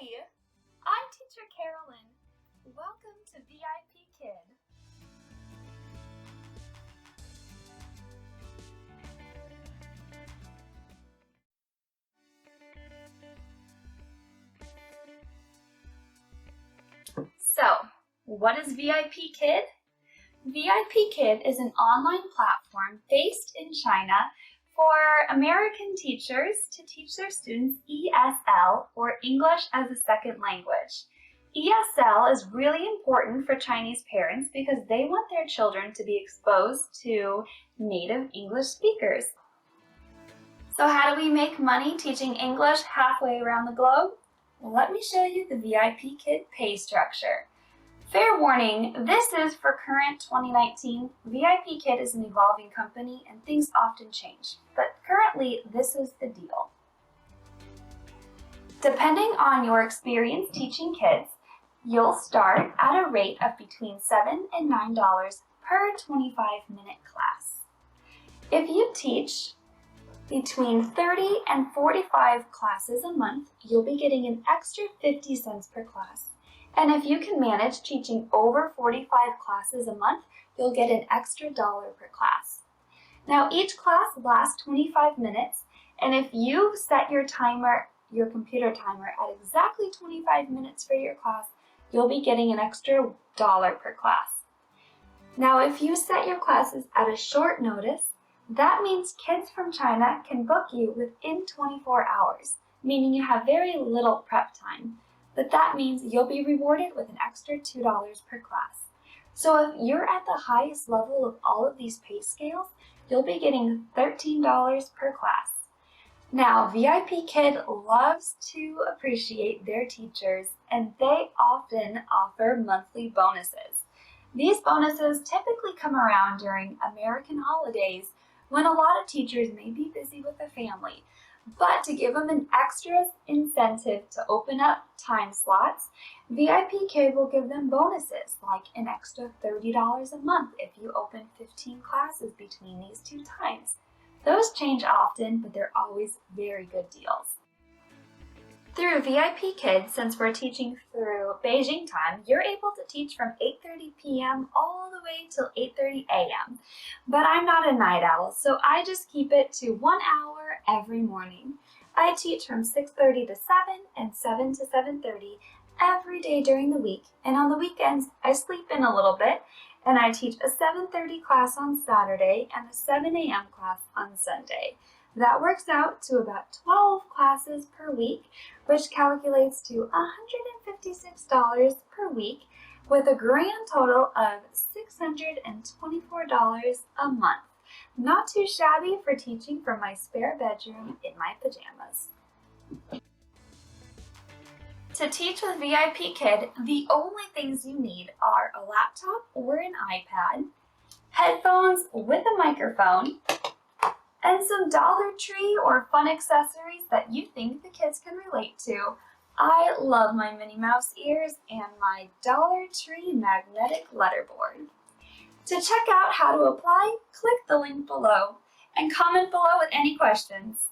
Hi, I'm Teacher Carolyn. Welcome to VIPKid. So, what is VIPKid? VIPKid is an online platform based in China for American teachers to teach their students ESL, or English as a Second Language. ESL is really important for Chinese parents because they want their children to be exposed to native English speakers. So how do we make money teaching English halfway around the globe? Well, let me show you the VIPKid pay structure. Fair warning, this is for current 2019. VIPKid is an evolving company and things often change, but currently this is the deal. Depending on your experience teaching kids, you'll start at a rate of between $7 and $9 per 25-minute class. If you teach between 30 and 45 classes a month, you'll be getting an extra 50 cents per class. And if you can manage teaching over 45 classes a month, you'll get an extra $1 per class. Now each class lasts 25 minutes, and if you set your computer timer at exactly 25 minutes for your class, you'll be getting an extra $1 per class. Now if you set your classes at a short notice, that means kids from China can book you within 24 hours, meaning you have very little prep time. But that means you'll be rewarded with an extra $2 per class. So if you're at the highest level of all of these pay scales, you'll be getting $13 per class. Now, VIPKid loves to appreciate their teachers, and they often offer monthly bonuses. These bonuses typically come around during American holidays when a lot of teachers may be busy with a family. But to give them an extra incentive to open up time slots, VIPKid will give them bonuses like an extra $30 a month if you open 15 classes between these two times. Those change often, but they're always very good deals. Through VIPKid, since we're teaching through Beijing time, you're able to teach from 8:30 p.m. all the way till 8:30 a.m. But I'm not a night owl, so I just keep it to 1 hour every morning. I teach from 6:30 to 7 and 7 to 7:30 every day during the week, and on the weekends I sleep in a little bit and I teach a 7:30 class on Saturday and a 7 a.m. class on Sunday. That works out to about 12 classes per week, which calculates to $156 per week with a grand total of $624 a month. Not too shabby for teaching from my spare bedroom in my pajamas. To teach with VIPKid, the only things you need are a laptop or an iPad, headphones with a microphone, and some Dollar Tree or fun accessories that you think the kids can relate to. I love my Minnie Mouse ears and my Dollar Tree magnetic letterboard. To check out how to apply, click the link below and comment below with any questions.